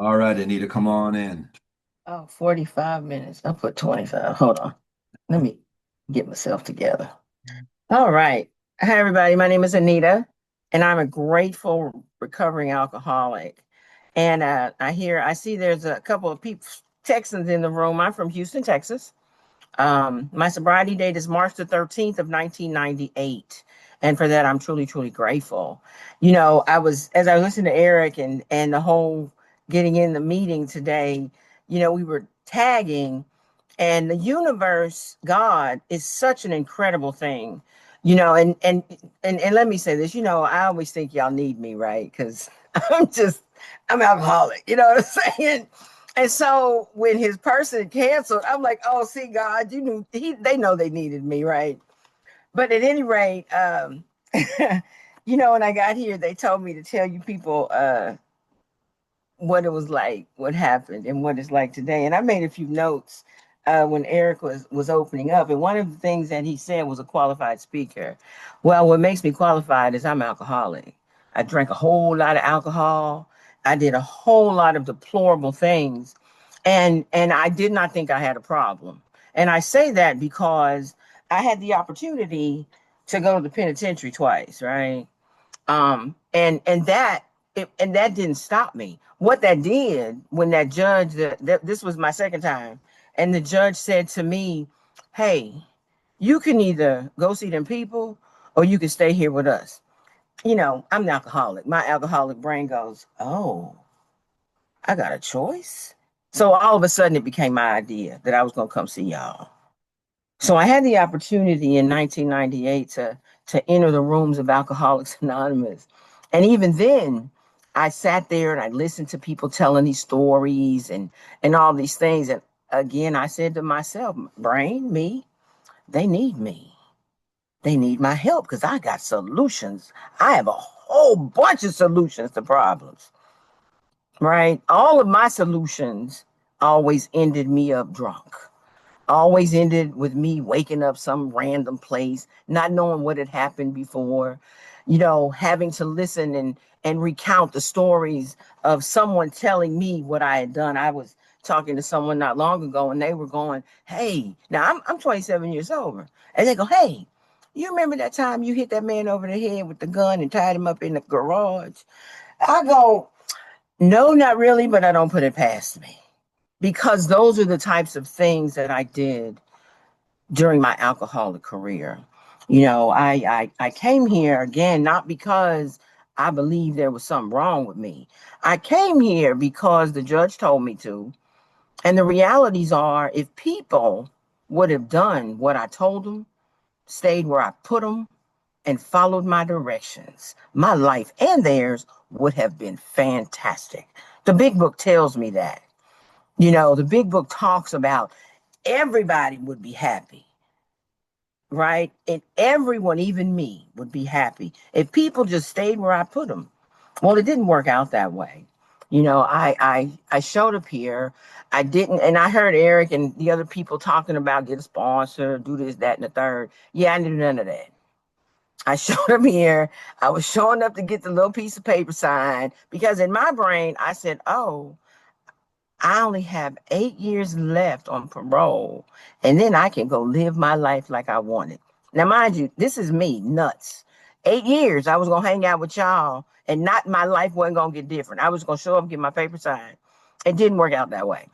All right, Anita, come on in. Oh, 45 minutes. I'll put 25. Hold on. Let me get myself together. All right. Hi, everybody. My name is Anita, and I'm a grateful recovering alcoholic. And I see there's a couple of people, Texans in the room. I'm from Houston, Texas. My sobriety date is March the 13th of 1998. And for that, I'm truly, truly grateful. As I listened to Eric and the whole getting in the meeting today, we were tagging, and the universe, God, is such an incredible thing. And let me say this, I always think y'all need me, right? Because I'm just I'm alcoholic, you know what I'm saying? And so when his person canceled, I'm like, oh, see, God, you knew they know they needed me, right? But at any rate, when I got here, they told me to tell you people what it was like, what happened, and what it's like today. And I made a few notes when Eric was opening up, and one of the things that he said was a qualified speaker. Well, what makes me qualified is I'm alcoholic. I drank a whole lot of alcohol. I did a whole lot of deplorable things, and I did not think I had a problem. And I say that because I had the opportunity to go to the penitentiary twice, right? And that didn't stop me. What that did, when that judge, this was my second time, and the judge said to me, hey, you can either go see them people or you can stay here with us. I'm an alcoholic. My alcoholic brain goes, oh, I got a choice. So all of a sudden it became my idea that I was going to come see y'all. So I had the opportunity in 1998 to enter the rooms of Alcoholics Anonymous. And even then, I sat there and I listened to people telling these stories and all these things. And again, I said to myself, brain, me, they need me. They need my help because I got solutions. I have a whole bunch of solutions to problems, right? All of my solutions always ended me up drunk, always ended with me waking up some random place, not knowing what had happened before, having to listen and recount the stories of someone telling me what I had done. I was talking to someone not long ago and they were going, hey, now I'm 27 years sober. And they go, hey, you remember that time you hit that man over the head with the gun and tied him up in the garage? I go, no, not really, but I don't put it past me because those are the types of things that I did during my alcoholic career. I came here again, not because I believe there was something wrong with me. I came here because the judge told me to. And the realities are, if people would have done what I told them, stayed where I put them, and followed my directions, my life and theirs would have been fantastic. The big book tells me that. The big book talks about everybody would be happy, right? And everyone, even me, would be happy if people just stayed where I put them. Well, it didn't work out that way. I showed up here. I didn't, and I heard Eric and the other people talking about get a sponsor, do this, that, and the third. Yeah, I knew none of that. I showed up here. I was showing up to get the little piece of paper signed because in my brain, I said, oh, I only have 8 years left on parole, and then I can go live my life like I wanted. Now, mind you, this is me, nuts. 8 years, I was gonna hang out with y'all, and not my life wasn't gonna get different. I was gonna show up, get my paper signed. It didn't work out that way.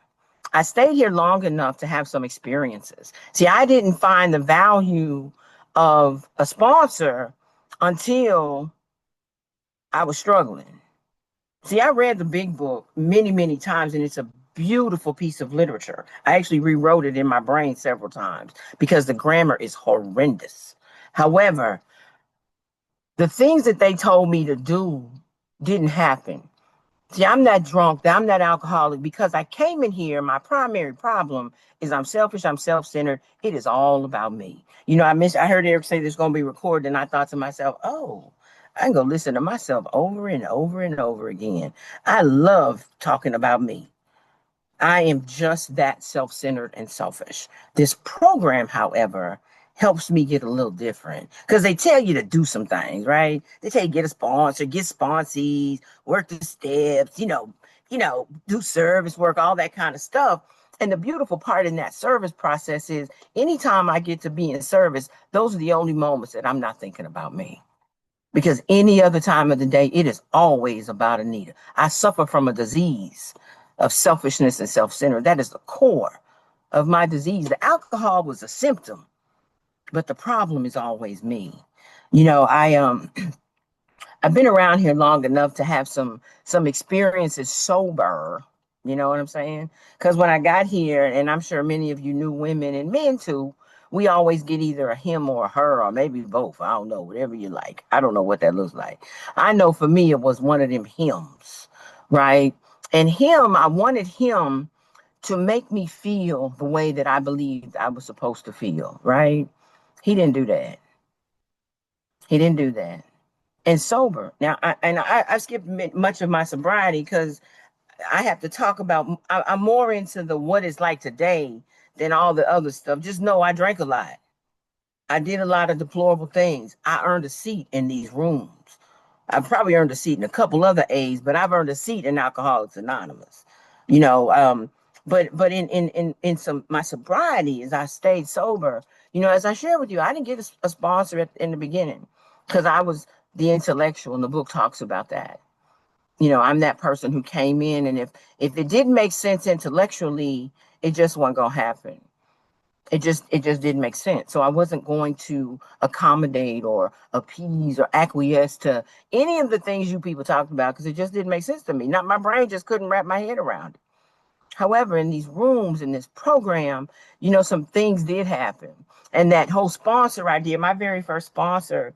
I stayed here long enough to have some experiences. See, I didn't find the value of a sponsor until I was struggling. See, I read the big book many, many times, and it's a beautiful piece of literature. I actually rewrote it in my brain several times because the grammar is horrendous. However, the things that they told me to do didn't happen. See, I'm not drunk, I'm not alcoholic because I came in here. My primary problem is I'm selfish, I'm self centered. It is all about me. I heard Eric say this is going to be recorded, and I thought to myself, oh, I can go listen to myself over and over and over again. I love talking about me. I am just that self centered and selfish. This program, however, helps me get a little different because they tell you to do some things, right? They tell you get a sponsor, get sponsees, work the steps, do service work, all that kind of stuff. And the beautiful part in that service process is anytime I get to be in service, those are the only moments that I'm not thinking about me. Because any other time of the day, it is always about Anita. I suffer from a disease of selfishness and self-centered. That is the core of my disease. The alcohol was a symptom, but the problem is always me. I've been around here long enough to have some experiences sober. You know what I'm saying? Because when I got here, and I'm sure many of you knew women and men too, we always get either a him or a her, or maybe both. I don't know, whatever you like. I don't know what that looks like. I know for me, it was one of them hymns, right? And him, I wanted him to make me feel the way that I believed I was supposed to feel, right? He didn't do that. He didn't do that. And sober. Now, I skipped much of my sobriety because I have to talk about, I'm more into the what it's like today than all the other stuff. Just know I drank a lot. I did a lot of deplorable things. I earned a seat in these rooms. I probably earned a seat in a couple other A's, but I've earned a seat in Alcoholics Anonymous. You know, but in some my sobriety, as I stayed sober, as I shared with you, I didn't get a sponsor in the beginning because I was the intellectual, and the book talks about that. I'm that person who came in, and if it didn't make sense intellectually, it just wasn't gonna happen. It just didn't make sense. So I wasn't going to accommodate or appease or acquiesce to any of the things you people talked about because it just didn't make sense to me. Not my brain just couldn't wrap my head around it. However, in these rooms, in this program, some things did happen. And that whole sponsor idea, my very first sponsor,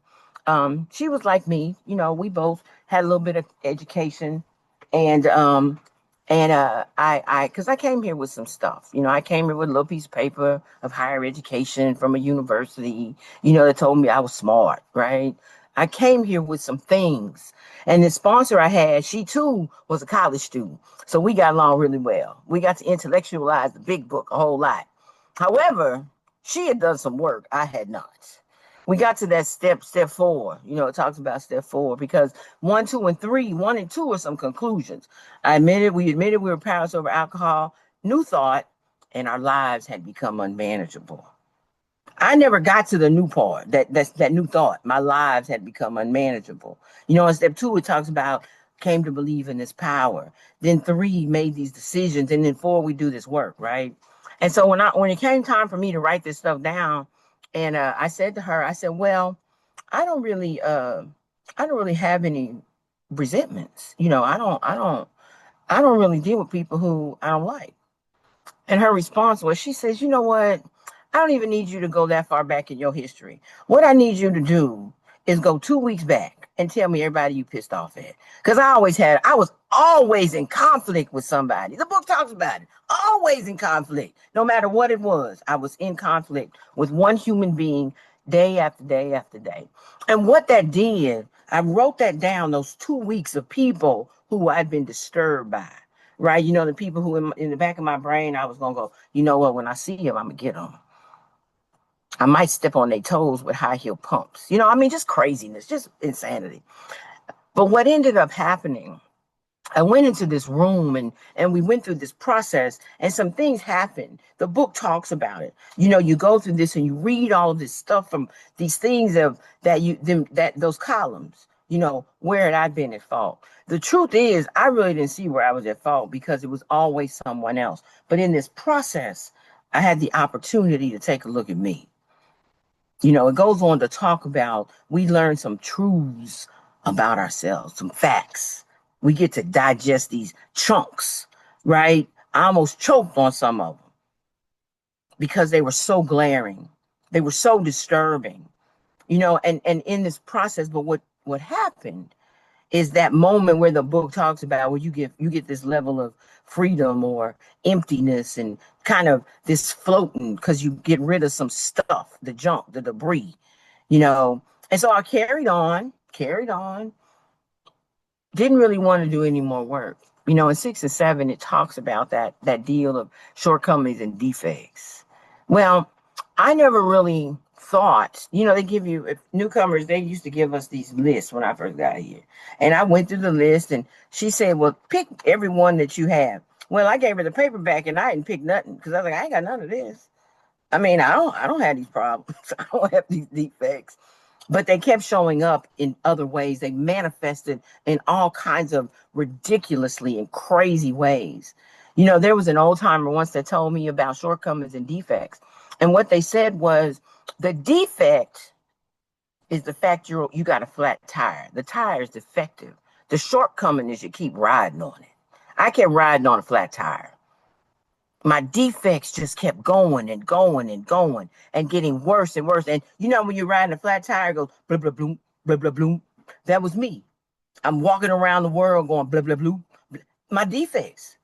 she was like me. We both had a little bit of education. And because I came here with some stuff. I came here with a little piece of paper of higher education from a university, that told me I was smart, right? I came here with some things. And the sponsor I had, she too was a college student. So we got along really well. We got to intellectualize the big book a whole lot. However, she had done some work I had not. We got to that step 4. It talks about step 4 because 1, 2, and 3, 1 and 2 are some conclusions. We admitted we were powerless over alcohol, new thought, and our lives had become unmanageable. I never got to the new part, that new thought. My lives had become unmanageable. In step 2, it talks about came to believe in this power. Then 3 made these decisions, and then 4 we do this work, right? And so when it came time for me to write this stuff down, and I said to her, I said, well, I don't really have any resentments. I don't really deal with people who I don't like. And her response was, she says, you know what? I don't even need you to go that far back in your history. What I need you to do is go 2 weeks back and tell me everybody you pissed off at. Because I was always in conflict with somebody. The book talks about it. Always in conflict. No matter what it was, I was in conflict with one human being day after day after day. And what that did, I wrote that down, those 2 weeks of people who I'd been disturbed by. Right? The people who in the back of my brain, I was going to go, you know what, when I see them, I'm going to get them. I might step on their toes with high heel pumps. Just craziness, just insanity. But what ended up happening, I went into this room and we went through this process and some things happened. The book talks about it. You go through this and you read all of this stuff from these things that those columns, where had I been at fault? The truth is, I really didn't see where I was at fault because it was always someone else. But in this process, I had the opportunity to take a look at me. It goes on to talk about we learn some truths about ourselves, some facts. We get to digest these chunks, right? I almost choked on some of them because they were so glaring. They were so disturbing, and in this process, but what happened is that moment where the book talks about where you get this level of freedom or emptiness and kind of this floating because you get rid of some stuff, the junk, the debris, and so I carried on, didn't really want to do any more work. In 6 and 7 it talks about that deal of shortcomings and defects. Well, I never really thought, they give you, if newcomers, they used to give us these lists when I first got here. And I went through the list and she said, well, pick every one that you have. Well, I gave her the paperback and I didn't pick nothing because I was like, I ain't got none of this. I mean, I don't have these problems. I don't have these defects. But they kept showing up in other ways. They manifested in all kinds of ridiculously and crazy ways. There was an old timer once that told me about shortcomings and defects. And what they said was the defect is the fact you got a flat tire. The tire is defective. The shortcoming is you keep riding on it. I kept riding on a flat tire. My defects just kept going and going and going and getting worse and worse. And when you're riding a flat tire, it goes blah, blah, blah, blah, blah, blah. That was me. I'm walking around the world going blah, blah, blah. My defects,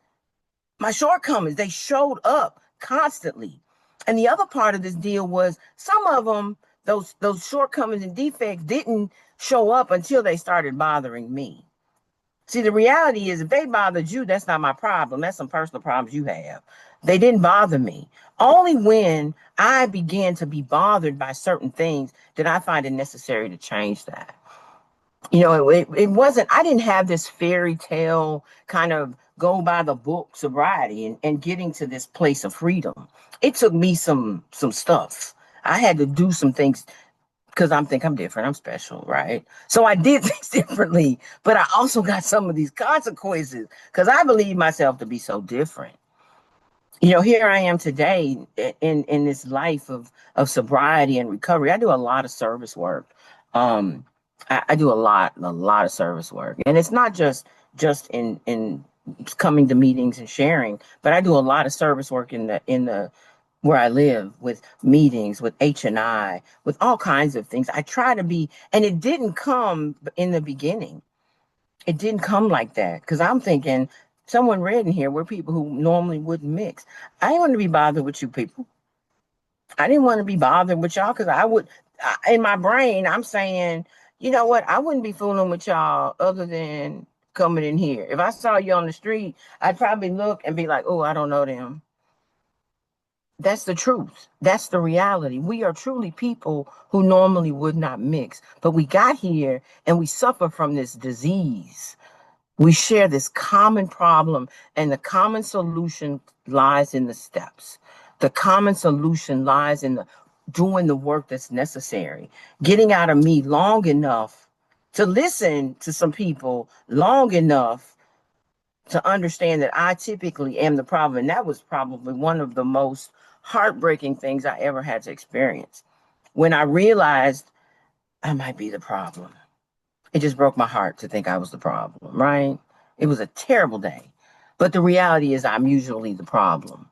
my shortcomings, they showed up constantly. And the other part of this deal was some of them, those shortcomings and defects didn't show up until they started bothering me. See, the reality is if they bothered you, that's not my problem. That's some personal problems you have. They didn't bother me. Only when I began to be bothered by certain things did I find it necessary to change that. It wasn't, I didn't have this fairy tale kind of go by the book sobriety and getting to this place of freedom. It took me some stuff. I had to do some things because I'm different. I'm special, right? So I did things differently, but I also got some of these consequences because I believe myself to be so different. Here I am today in this life of sobriety and recovery. I do a lot of service work. I do a lot of service work, and it's not just in coming to meetings and sharing, but I do a lot of service work in the where I live, with meetings, with H&I, with all kinds of things. I try to be, and it didn't come in the beginning. It didn't come like that because I'm thinking someone read in here, we're people who normally wouldn't mix. I didn't want to be bothered with you people. I didn't want to be bothered with y'all because in my brain, I'm saying, you know what? I wouldn't be fooling with y'all other than coming in here. If I saw you on the street, I'd probably look and be like, oh, I don't know them. That's the truth. That's the reality. We are truly people who normally would not mix, but we got here and we suffer from this disease. We share this common problem, and the common solution lies in the steps. The common solution lies in doing the work that's necessary, getting out of me long enough to listen to some people long enough to understand that I typically am the problem. And that was probably one of the most heartbreaking things I ever had to experience. When I realized I might be the problem, it just broke my heart to think I was the problem, right? It was a terrible day. But the reality is I'm usually the problem.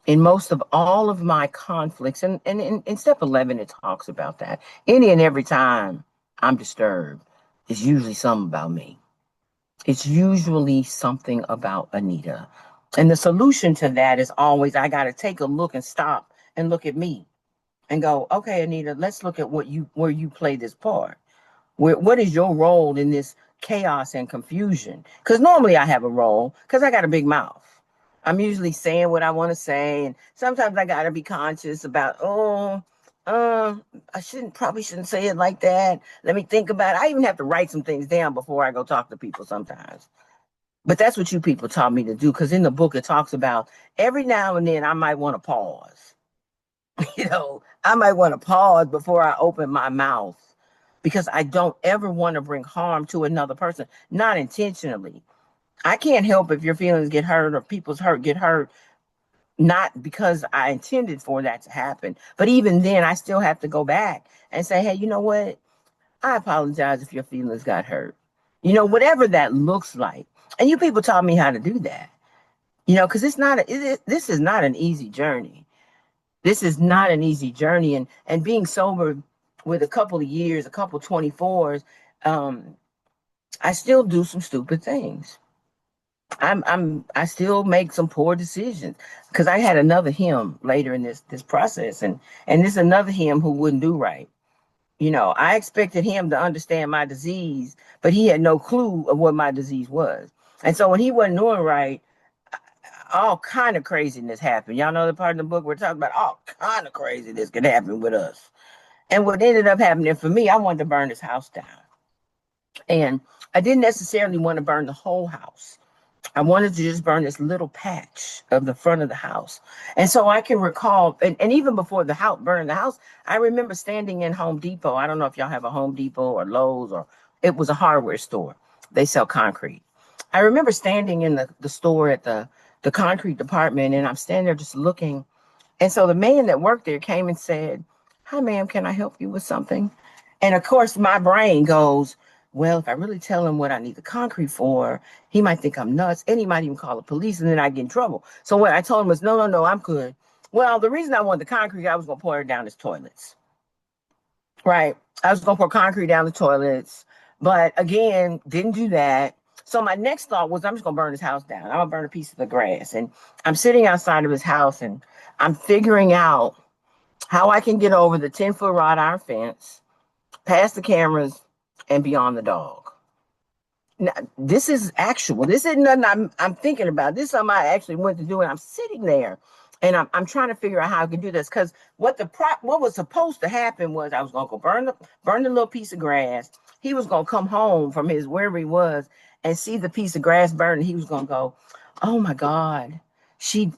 In most of all of my conflicts, and in step 11, it talks about that. Any and every time I'm disturbed, it's usually something about me. It's usually something about Anita. And the solution to that is always, I got to take a look and stop and look at me and go, okay, Anita, let's look at where you play this part. What is your role in this chaos and confusion? Because normally I have a role because I got a big mouth. I'm usually saying what I want to say. And sometimes I got to be conscious about, I probably shouldn't say it like that. Let me think about it. I even have to write some things down before I go talk to people sometimes. But that's what you people taught me to do. Because in the book, it talks about every now and then I might want to pause. I might want to pause before I open my mouth because I don't ever want to bring harm to another person, not intentionally. I can't help if your feelings get hurt or people's get hurt, not because I intended for that to happen. But even then, I still have to go back and say, hey, you know what? I apologize if your feelings got hurt. Whatever that looks like. And you people taught me how to do that, because this is not an easy journey. This is not an easy journey. And being sober with a couple of years, a couple 24s, I still do some stupid things. I still make some poor decisions because I had another him later in this process, and this another him who wouldn't do right. I expected him to understand my disease, but he had no clue of what my disease was. And so when he wasn't doing right, all kind of craziness happened. Y'all know the part in the book we're talking about all kind of craziness could happen with us. And what ended up happening for me, I wanted to burn this house down. And I didn't necessarily want to burn the whole house. I wanted to just burn this little patch of the front of the house. And so I can recall, and even before the house burning the house, I remember standing in Home Depot. I don't know if y'all have a Home Depot or Lowe's, or it was a hardware store. They sell concrete. I remember standing in the store at the concrete department, and I'm standing there just looking. And so the man that worked there came and said, "Hi, ma'am, can I help you with something?" And of course, my brain goes, well, if I really tell him what I need the concrete for, he might think I'm nuts, and he might even call the police, and then I get in trouble. So what I told him was, no, no, no, I'm good. Well, the reason I wanted the concrete, I was going to pour it down his toilets, right? I was going to pour concrete down the toilets, but again, didn't do that. So my next thought was, I'm just going to burn his house down. I'm going to burn a piece of the grass. And I'm sitting outside of his house, and I'm figuring out how I can get over the 10-foot wrought iron fence, past the cameras, and beyond the dog. Now, this is actual. This isn't nothing I'm thinking about. This is something I actually went to do, and I'm sitting there, and I'm trying to figure out how I can do this. Because what was supposed to happen was I was gonna go burn the little piece of grass. He was gonna come home from his wherever he was and see the piece of grass burn. He was gonna go, "Oh my God, she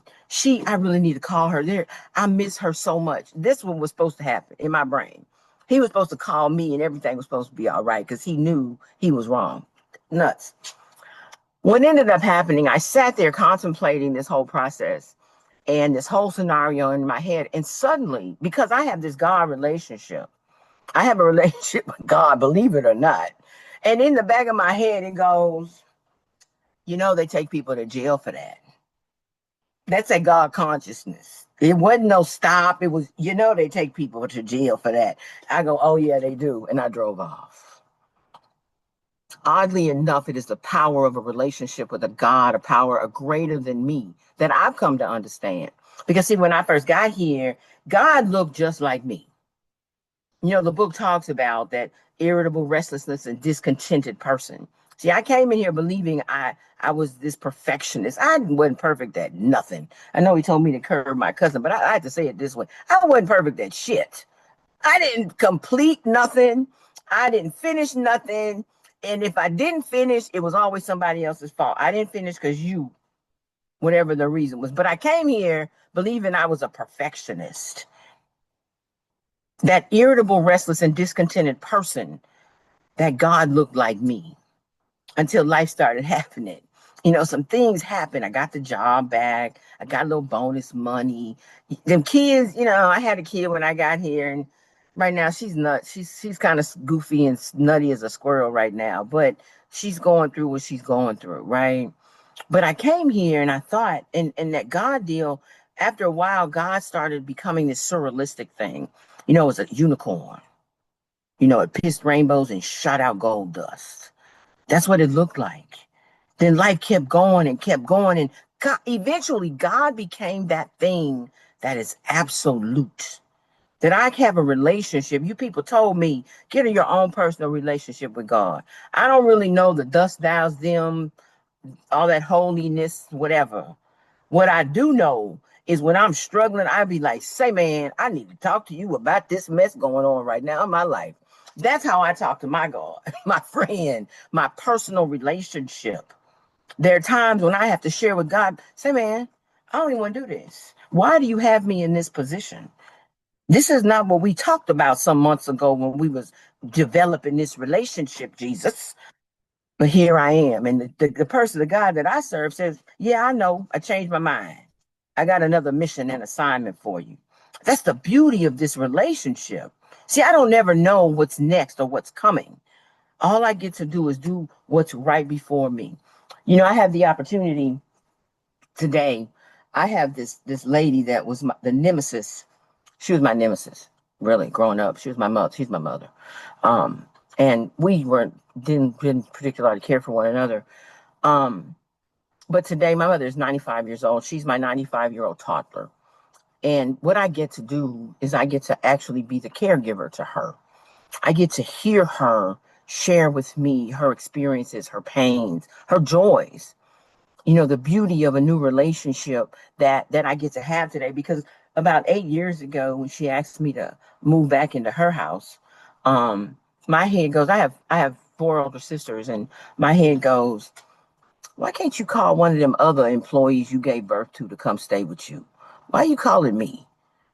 I really need to call her there. I miss her so much." This one was supposed to happen in my brain. He was supposed to call me, and everything was supposed to be all right because he knew he was wrong. Nuts. What ended up happening, I sat there contemplating this whole process and this whole scenario in my head. And suddenly, because I have this God relationship, I have a relationship with God, believe it or not. And in the back of my head, it goes, they take people to jail for that. That's a God consciousness. It wasn't no stop. It was, they take people to jail for that. I go, oh, yeah, they do. And I drove off. Oddly enough, it is the power of a relationship with a God, a power greater than me, that I've come to understand. Because, see, when I first got here, God looked just like me. The book talks about that irritable restlessness and discontented person. See, I came in here believing I was this perfectionist. I wasn't perfect at nothing. I know he told me to curb my cousin, but I had to say it this way. I wasn't perfect at shit. I didn't complete nothing. I didn't finish nothing. And if I didn't finish, it was always somebody else's fault. I didn't finish because whatever the reason was. But I came here believing I was a perfectionist. That irritable, restless, and discontented person, that God looked like me until life started happening. Some things happened. I got the job back. I got a little bonus money. Them kids, I had a kid when I got here, and right now she's nuts. She's kind of goofy and nutty as a squirrel right now, but she's going through what she's going through, right? But I came here and I thought, and that God deal, after a while, God started becoming this surrealistic thing. It was a unicorn. It pissed rainbows and shot out gold dust. That's what it looked like. Then life kept going and kept going. And eventually God became that thing that is absolute. That I have a relationship. You people told me, get in your own personal relationship with God. I don't really know the dust thous them, all that holiness, whatever. What I do know is when I'm struggling, I be like, say, man, I need to talk to you about this mess going on right now in my life. That's how I talk to my God, my friend, my personal relationship. There are times when I have to share with God, say, man, I don't even want to do this. Why do you have me in this position? This is not what we talked about some months ago when we was developing this relationship, Jesus. But here I am. And the person, the God that I serve says, yeah, I know. I changed my mind. I got another mission and assignment for you. That's the beauty of this relationship. See, I don't never know what's next or what's coming. All I get to do is do what's right before me. I have the opportunity today. I have this lady that was the nemesis. She was my nemesis, really, growing up. She was my mother. She's my mother. And we didn't particularly care for one another. But today my mother is 95 years old. She's my 95-year-old toddler. And what I get to do is I get to actually be the caregiver to her. I get to hear her share with me her experiences, her pains, her joys. The beauty of a new relationship that I get to have today, because about 8 years ago, when she asked me to move back into her house, um, my head goes, I have four older sisters, and my head goes, why can't you call one of them other employees you gave birth to come stay with you? Why are you calling me?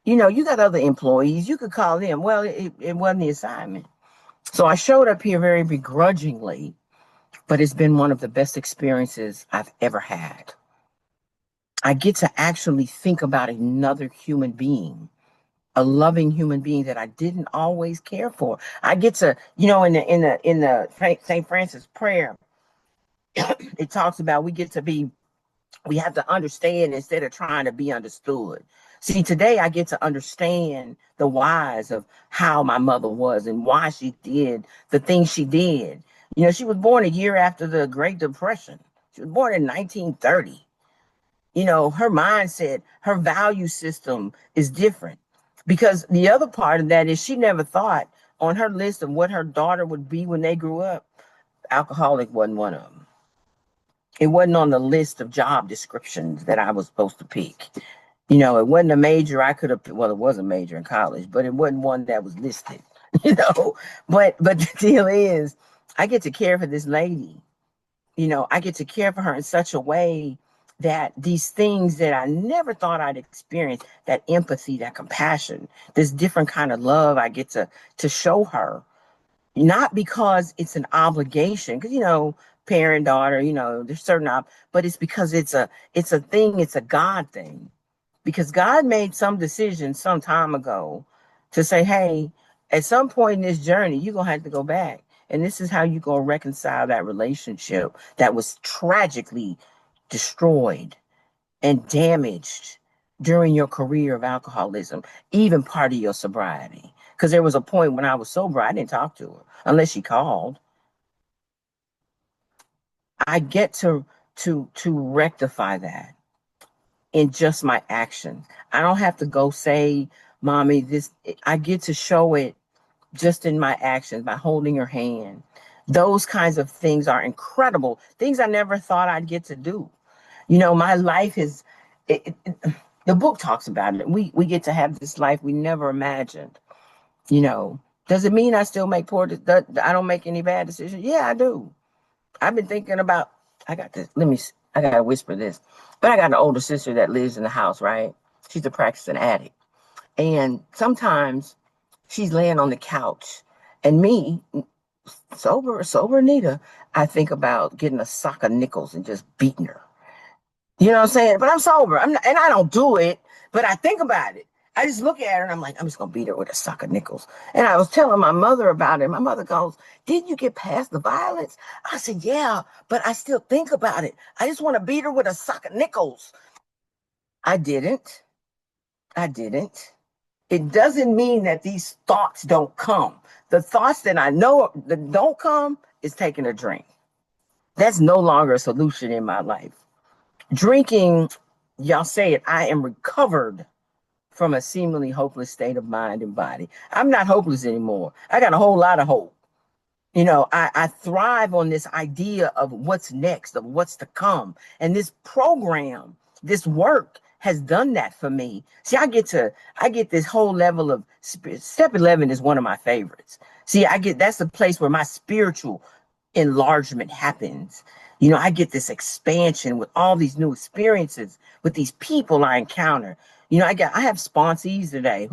You got other employees. You could call them. Well, it wasn't the assignment. So I showed up here very begrudgingly, but it's been one of the best experiences I've ever had. I get to actually think about another human being, a loving human being that I didn't always care for. I get to, in the St. Francis prayer, it talks about we have to understand instead of trying to be understood. See, today I get to understand the whys of how my mother was and why she did the things she did. She was born a year after the Great Depression. She was born in 1930. Her mindset, her value system is different. Because the other part of that is she never thought on her list of what her daughter would be when they grew up, alcoholic wasn't one of them. It wasn't on the list of job descriptions that I was supposed to pick. It wasn't a major I could have, well, it was a major in college, but it wasn't one that was listed, you know. But the deal is, I get to care for this lady. I get to care for her in such a way that these things that I never thought I'd experience, that empathy, that compassion, this different kind of love I get to show her, not because it's an obligation, because parent daughter, there's certain but it's because it's a thing, it's a God thing, because God made some decision some time ago to say, hey, at some point in this journey you're gonna have to go back, and this is how you're gonna reconcile that relationship that was tragically destroyed and damaged during your career of alcoholism, even part of your sobriety. Because there was a point when I was sober, I didn't talk to her unless she called. I get to rectify that in just my actions. I don't have to go say, mommy, this. I get to show it just in my actions by holding her hand. Those kinds of things are incredible. Things I never thought I'd get to do. My life is, the book talks about it. We get to have this life we never imagined. Does it mean I still make I don't make any bad decisions? Yeah, I do. I've been thinking about, I got this, I got to whisper this, but I got an older sister that lives in the house, right? She's a practicing addict. And sometimes she's laying on the couch, and me, sober Anita, I think about getting a sock of nickels and just beating her. You know what I'm saying? But I'm sober. I'm not, and I don't do it, but I think about it. I just look at her and I'm like, I'm just gonna beat her with a sock of nickels. And I was telling my mother about it. My mother goes, didn't you get past the violence? I said, yeah, but I still think about it. I just want to beat her with a sock of nickels. I didn't. I didn't. It doesn't mean that these thoughts don't come. The thoughts that I know that don't come is taking a drink. That's no longer a solution in my life. Drinking, y'all say it, I am recovered from a seemingly hopeless state of mind and body. I'm not hopeless anymore. I got a whole lot of hope. I thrive on this idea of what's next, of what's to come. And this program, this work has done that for me. See, I get this whole level of step 11 is one of my favorites. See, that's the place where my spiritual enlargement happens. I get this expansion with all these new experiences with these people I encounter. I have sponsees today,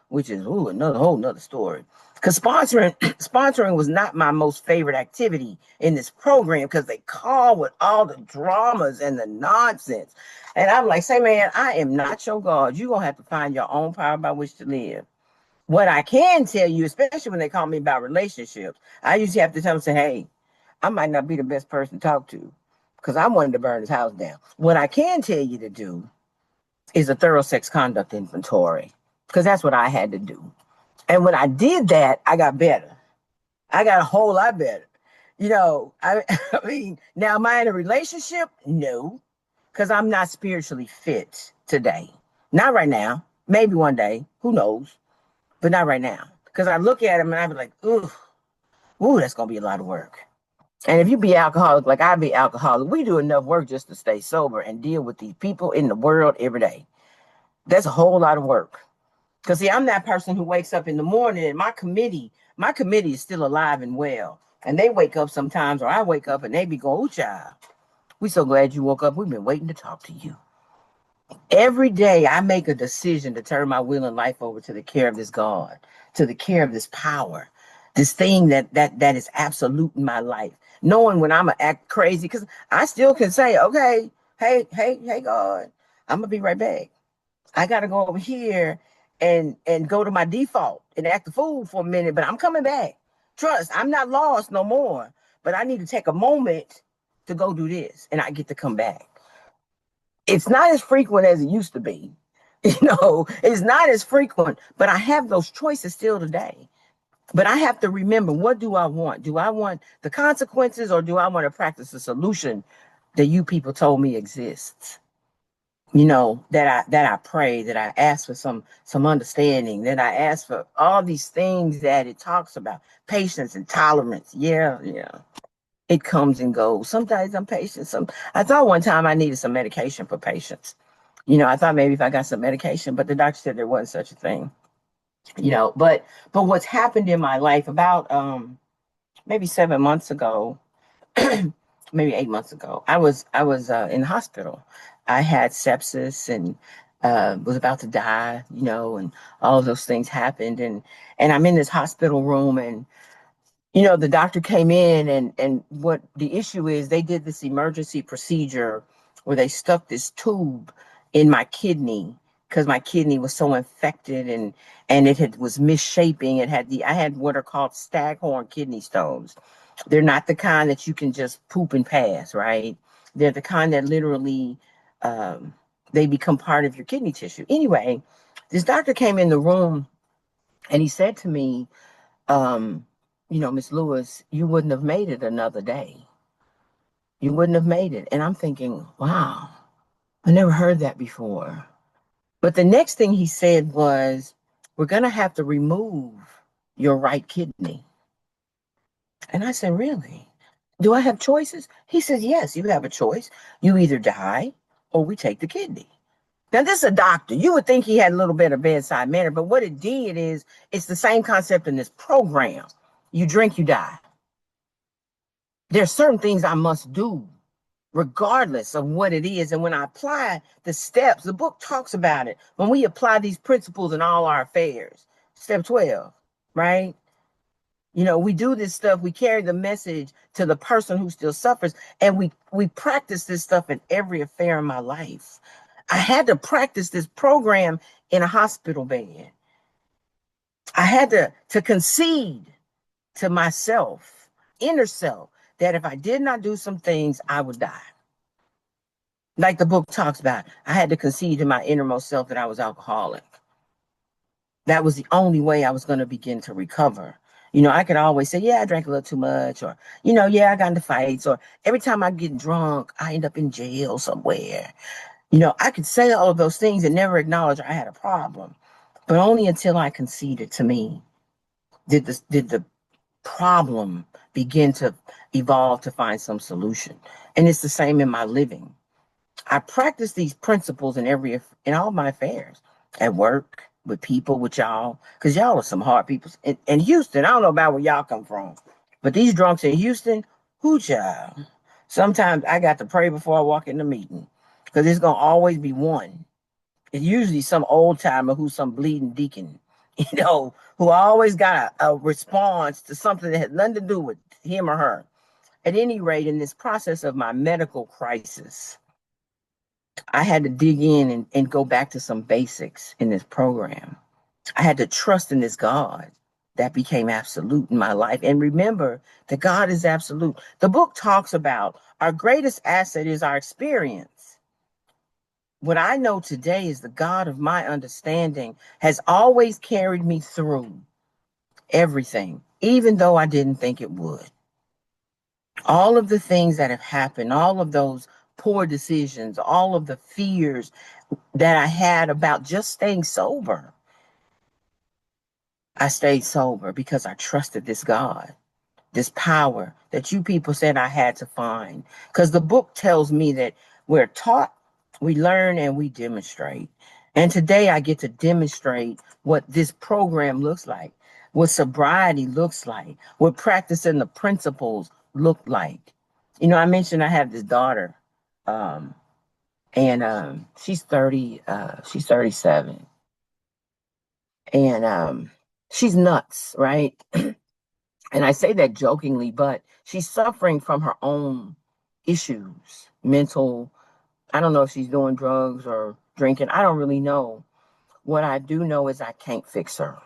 which is another whole nother story. Because sponsoring was not my most favorite activity in this program, because they call with all the dramas and the nonsense. And I'm like, say, man, I am not your God. You're going to have to find your own power by which to live. What I can tell you, especially when they call me about relationships, I usually have to tell them, say, hey, I might not be the best person to talk to, because I wanted to burn his house down. What I can tell you to do is a thorough sex conduct inventory, because that's what I had to do. And when I did that, I got better. I got a whole lot better. I mean, now am I in a relationship? No, because I'm not spiritually fit today. Not right now. Maybe one day. Who knows? But not right now. Because I look at him and I be like, ooh, that's going to be a lot of work. And if you be alcoholic like I be alcoholic, we do enough work just to stay sober and deal with these people in the world every day. That's a whole lot of work. Because see, I'm that person who wakes up in the morning and my committee is still alive and well. And they wake up sometimes, or I wake up and they be going, "Oh, child, we so glad you woke up. We've been waiting to talk to you." Every day I make a decision to turn my will and life over to the care of this God, to the care of this power, this thing that is absolute in my life. Knowing when I'm gonna act crazy, because I still can say, okay, hey, God, I'm gonna be right back. I gotta go over here and go to my default and act the fool for a minute, but I'm coming back. Trust, I'm not lost no more. But I need to take a moment to go do this, and I get to come back. It's not as frequent as it used to be. It's not as frequent, but I have those choices still today. But I have to remember, what do I want? Do I want the consequences, or do I want to practice the solution that you people told me exists? That I pray, that I ask for some understanding, that I ask for all these things that it talks about, patience and tolerance. Yeah. It comes and goes. Sometimes I'm patient. I thought one time I needed some medication for patience. I thought maybe if I got some medication, but the doctor said there wasn't such a thing. But what's happened in my life about maybe 7 months ago, maybe 8 months ago, I was in the hospital. I had sepsis and was about to die, and all of those things happened, and I'm in this hospital room, and the doctor came in, and what the issue is, they did this emergency procedure where they stuck this tube in my kidney because my kidney was so infected, and was misshaping. I had what are called staghorn kidney stones. They're not the kind that you can just poop and pass, right? They're the kind that literally um, they become part of your kidney tissue. Anyway, this doctor came in the room and he said to me, Miss Lewis, you wouldn't have made it another day. You wouldn't have made it. And I'm thinking, wow, I never heard that before. But the next thing he said was, we're going to have to remove your right kidney. And I said, really? Do I have choices? He says, yes, you have a choice. You either die or we take the kidney. Now, this is a doctor. You would think he had a little bit of bedside manner, but what it did is, it's the same concept in this program. You drink, you die. There are certain things I must do regardless of what it is. And when I apply the steps, the book talks about it. When we apply these principles in all our affairs, step 12, right? We do this stuff, we carry the message to the person who still suffers, and we practice this stuff in every affair in my life. I had to practice this program in a hospital bed. I had to concede to myself, inner self, that if I did not do some things, I would die. Like the book talks about, I had to concede to my innermost self that I was alcoholic. That was the only way I was going to begin to recover. I could always say, yeah, I drank a little too much, or, yeah, I got into fights, or every time I get drunk, I end up in jail somewhere. I could say all of those things and never acknowledge I had a problem. But only until I conceded to me did the problem begin to evolve to find some solution. And it's the same in my living. I practice these principles in all my affairs, at work, with people, with y'all, because y'all are some hard people. In Houston, I don't know about where y'all come from, but these drunks in Houston, who child? Sometimes I got to pray before I walk in the meeting, because there's gonna always be one. It's usually some old timer who's some bleeding deacon, who always got a response to something that had nothing to do with him or her. At any rate, in this process of my medical crisis, I had to dig in and go back to some basics in this program. I had to trust in this God that became absolute in my life. And remember that God is absolute. The book talks about our greatest asset is our experience. What I know today is the God of my understanding has always carried me through everything, even though I didn't think it would. All of the things that have happened, all of those poor decisions, all of the fears that I had about just staying sober. I stayed sober because I trusted this God, this power that you people said I had to find. Because the book tells me that we're taught, we learn, and we demonstrate. And today I get to demonstrate what this program looks like, what sobriety looks like, what practicing the principles look like. You know, I mentioned I have this daughter, um, and she's 30, she's 37, and she's nuts, right? And I say that jokingly, but she's suffering from her own issues, mental. I don't know if she's doing drugs or drinking. I don't really know. What I do know is I can't fix her.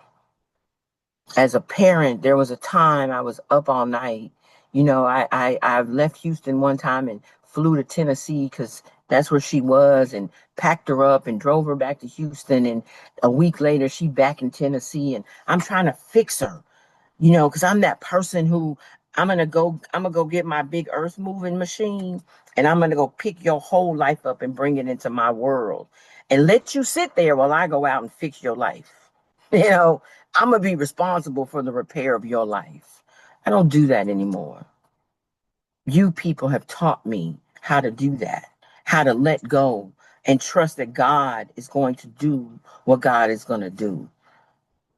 As a parent, there was a time I was up all night. You know, I left Houston one time and flew to Tennessee because that's where she was, and packed her up and drove her back to Houston. And a week later, she back in Tennessee, and I'm trying to fix her, you know, because I'm that person who I'm gonna go get my big earth moving machine, and I'm gonna go pick your whole life up and bring it into my world and let you sit there while I go out and fix your life. You know, I'm gonna be responsible for the repair of your life. I don't do that anymore. You people have taught me how to do that, how to let go and trust that God is going to do what God is going to do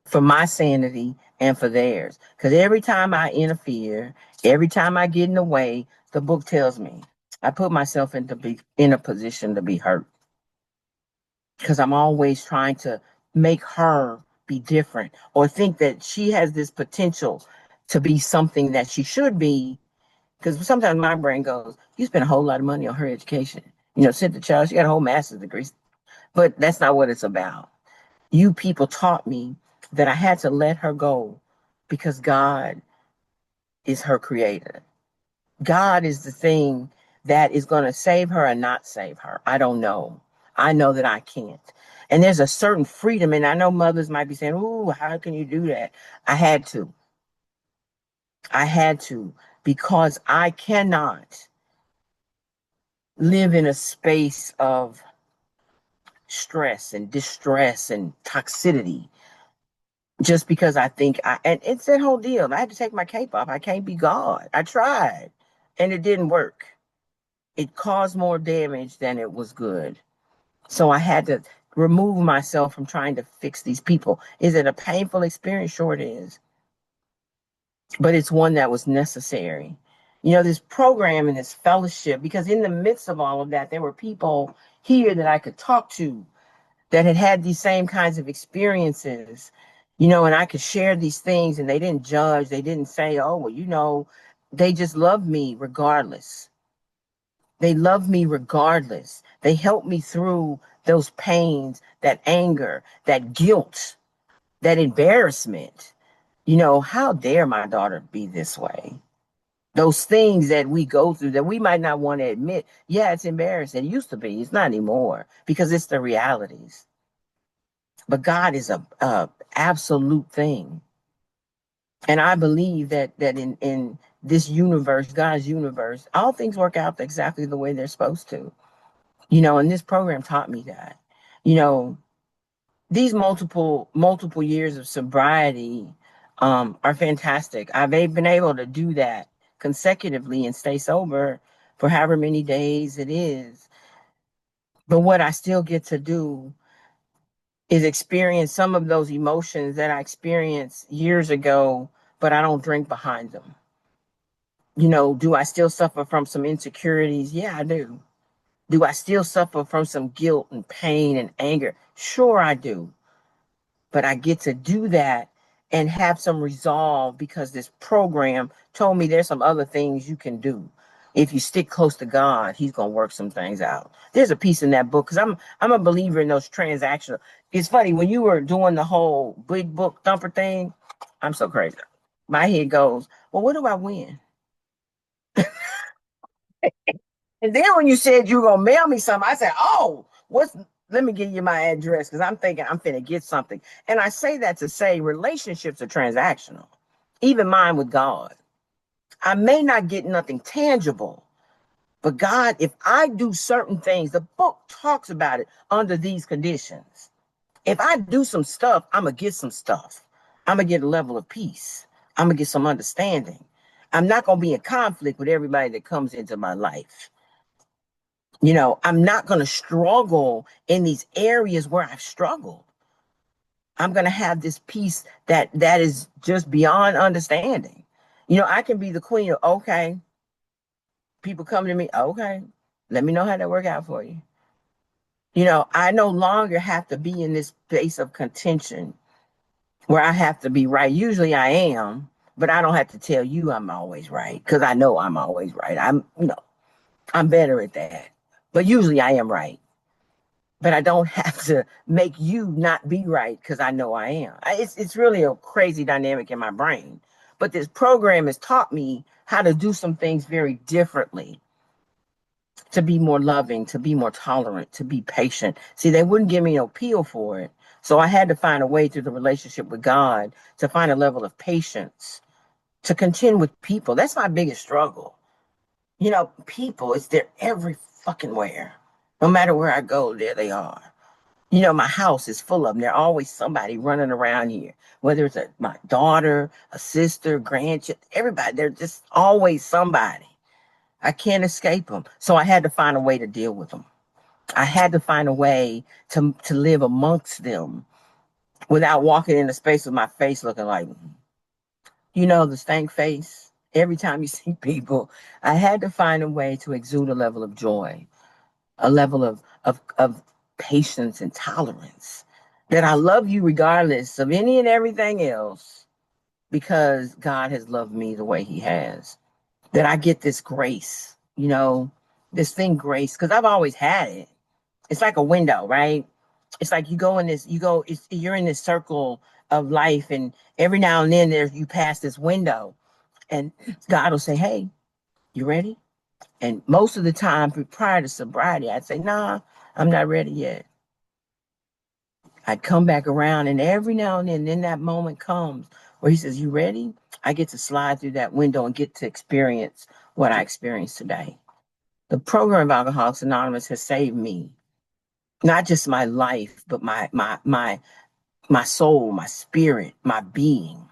for my sanity and for theirs. Because every time I interfere, every time I get in the way, the book tells me I put myself in a position to be hurt, because I'm always trying to make her be different or think that she has this potential to be something that she should be. Because sometimes my brain goes, you spend a whole lot of money on her education. You know, sent the child, she got a whole master's degree. But that's not what it's about. You people taught me that I had to let her go because God is her creator. God is the thing that is going to save her and not save her. I don't know. I know that I can't. And there's a certain freedom. And I know mothers might be saying, "Ooh, how can you do that?" I had to. I had to, because I cannot live in a space of stress and distress and toxicity just because I think and it's that whole deal. I had to take my cape off. I can't be God. I tried and it didn't work. It caused more damage than it was good. So I had to remove myself from trying to fix these people. Is it a painful experience? Sure, it is. But it's one that was necessary. You know, this program and this fellowship, because in the midst of all of that, there were people here that I could talk to that had had these same kinds of experiences, you know, and I could share these things and they didn't judge. They didn't say, oh, well, you know, they just loved me regardless. They loved me regardless. They helped me through those pains, that anger, that guilt, that embarrassment. You know, how dare my daughter be this way? Those things that we go through that we might not want to admit. Yeah, it's embarrassing. It used to be. It's not anymore because it's the realities. But God is a absolute thing. And I believe that in this universe, God's universe, all things work out exactly the way they're supposed to. You know, and this program taught me that. You know, these multiple years of sobriety are fantastic. I've been able to do that consecutively and stay sober for however many days it is. But what I still get to do is experience some of those emotions that I experienced years ago, but I don't drink behind them. You know, do I still suffer from some insecurities? Yeah, I do. Do I still suffer from some guilt and pain and anger? Sure, I do. But I get to do that and have some resolve because this program told me there's some other things you can do. If you stick close to God, He's gonna work some things out. There's a piece in that book because I'm a believer in those transactional. It's funny when you were doing the whole big book thumper thing. I'm so crazy. My head goes, well, what do I win? And then when you said you were gonna mail me something, I said, oh, what's let me give you my address because I'm thinking I'm finna get something. And I say that to say relationships are transactional, even mine with God. I may not get nothing tangible, but God, if I do certain things, the book talks about it under these conditions. If I do some stuff, I'm gonna get some stuff. I'm gonna get a level of peace. I'm gonna get some understanding. I'm not gonna be in conflict with everybody that comes into my life. I'm not going to struggle in these areas where I've struggled. I'm going to have this peace that is just beyond understanding. I can be the queen of, okay, people come to me, okay, let me know how that work out for you. I no longer have to be in this place of contention where I have to be right. Usually I am, but I don't have to tell you I'm always right because I know I'm always right. I'm better at that. But usually I am right. But I don't have to make you not be right because I know I am. It's really a crazy dynamic in my brain. But this program has taught me how to do some things very differently, to be more loving, to be more tolerant, to be patient. See, they wouldn't give me no peel for it. So I had to find a way through the relationship with God to find a level of patience, to contend with people. That's my biggest struggle. People, it's there every fucking where. No matter where I go, there they are. My house is full of them. There's always somebody running around here, whether it's my daughter, a sister, grandchild, everybody. There's just always somebody. I can't escape them. So I had to find a way to deal with them. I had to find a way to live amongst them without walking in a space with my face looking like, the stank face. Every time you see people, I had to find a way to exude a level of joy, a level of patience and tolerance. That I love you regardless of any and everything else because God has loved me the way he has. That I get this grace, this thing grace, because I've always had it. It's like a window, right? It's like you're in this circle of life, and every now and then you pass this window, and God will say, "Hey, you ready?" And most of the time, prior to sobriety, I'd say, "Nah, I'm not ready yet." I'd come back around, and every now and then that moment comes where he says, "You ready?" I get to slide through that window and get to experience what I experienced today. The program of Alcoholics Anonymous has saved me, not just my life, but my soul, my spirit, my being.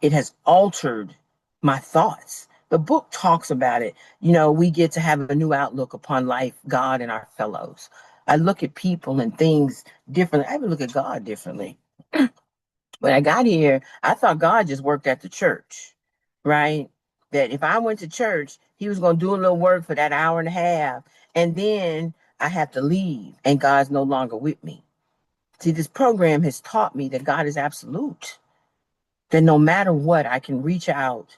It has altered my thoughts. The book talks about it. We get to have a new outlook upon life, God, and our fellows. I look at people and things differently. I even look at God differently. When I got here, I thought God just worked at the church, right? That if I went to church, he was going to do a little work for that hour and a half, and then I have to leave, and God's no longer with me. See, this program has taught me that God is absolute, that no matter what, I can reach out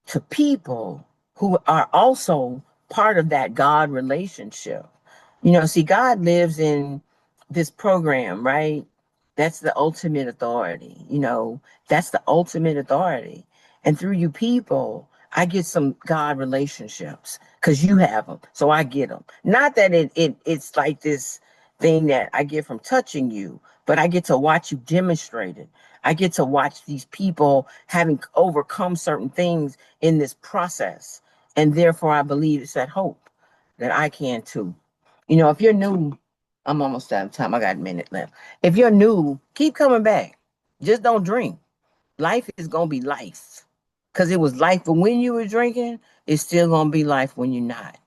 to people who are also part of that God relationship. See, God lives in this program, right? That's the ultimate authority. That's the ultimate authority. And through you people, I get some God relationships because you have them. So I get them. Not that it's like this thing that I get from touching you, but I get to watch you demonstrate it. I get to watch these people having overcome certain things in this process. And therefore, I believe it's that hope that I can too. If you're new, I'm almost out of time. I got a minute left. If you're new, keep coming back. Just don't drink. Life is going to be life. Because it was life for when you were drinking, it's still going to be life when you're not.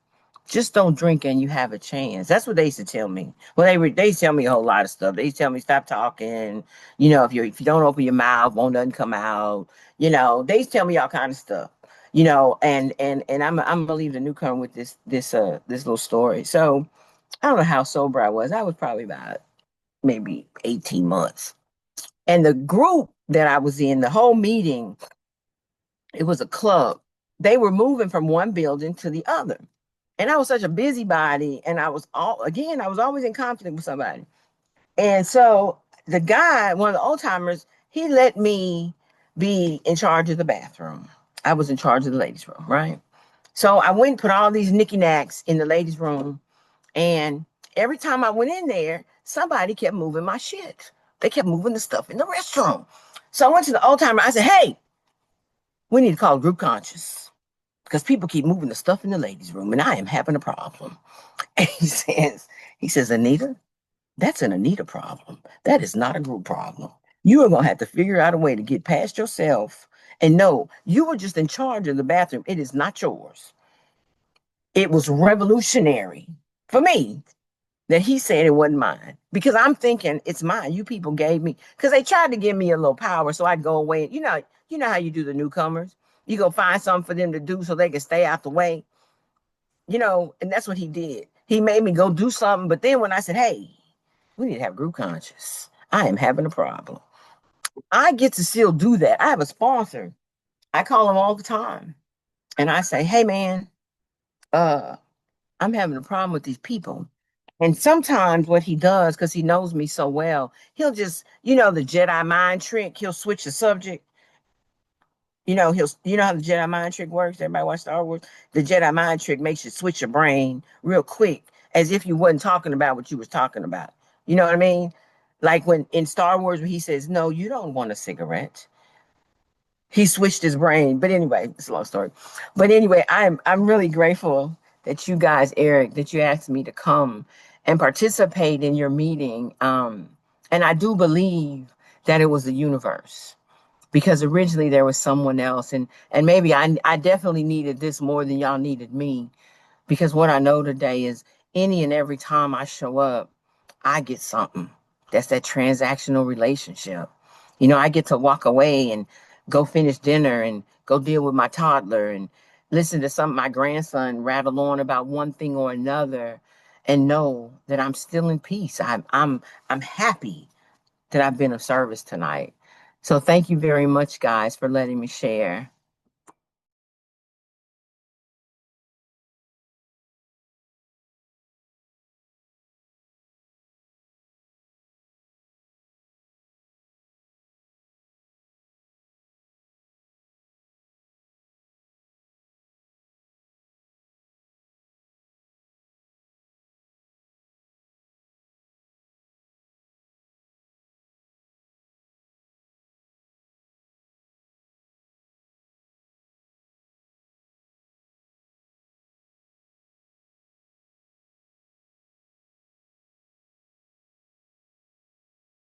Just don't drink and you have a chance. That's what they used to tell me. Well, they used to tell me a whole lot of stuff. They used to tell me stop talking. If you don't open your mouth, won't nothing come out. They used to tell me all kind of stuff. And I'm gonna leave the newcomer with this little story. So I don't know how sober I was. I was probably about maybe 18 months. And the group that I was in, the whole meeting, it was a club. They were moving from one building to the other. And I was such a busybody, and I was always in conflict with somebody. And so the guy, one of the old timers, he let me be in charge of the bathroom. I was in charge of the ladies' room, right? So I went and put all these knickknacks in the ladies' room. And every time I went in there, somebody kept moving my shit. They kept moving the stuff in the restroom. So I went to the old timer. I said, "Hey, we need to call group conscious because people keep moving the stuff in the ladies' room, and I am having a problem." And he says, "Anita, that's an Anita problem. That is not a group problem. You are going to have to figure out a way to get past yourself and know you were just in charge of the bathroom. It is not yours." it was revolutionary for me that he said it wasn't mine, because I'm thinking it's mine. You people gave me, because they tried to give me a little power so I'd go away. You know how you do the newcomers. You go find something for them to do so they can stay out the way. And that's what he did. He made me go do something. But then when I said, hey, we need to have group conscious, I am having a problem. I get to still do that. I have a sponsor. I call him all the time. And I say, hey man, uh, I'm having a problem with these people. And sometimes what he does, because he knows me so well, he'll just, the Jedi mind trick, he'll switch the subject. You know how the Jedi mind trick works? Everybody watch Star Wars? The Jedi mind trick makes you switch your brain real quick, as if you wasn't talking about what you was talking about. You know what I mean? Like when in Star Wars, when he says, no, you don't want a cigarette. He switched his brain. But anyway, it's a long story. But anyway, I'm really grateful that you guys, Eric, that you asked me to come and participate in your meeting. And I do believe that it was the universe, because originally there was someone else, and maybe I definitely needed this more than y'all needed me, because what I know today is any and every time I show up, I get something. That's that transactional relationship. I get to walk away and go finish dinner and go deal with my toddler and listen to my grandson rattle on about one thing or another, and know that I'm still in peace. I'm happy that I've been of service tonight. So thank you very much, guys, for letting me share.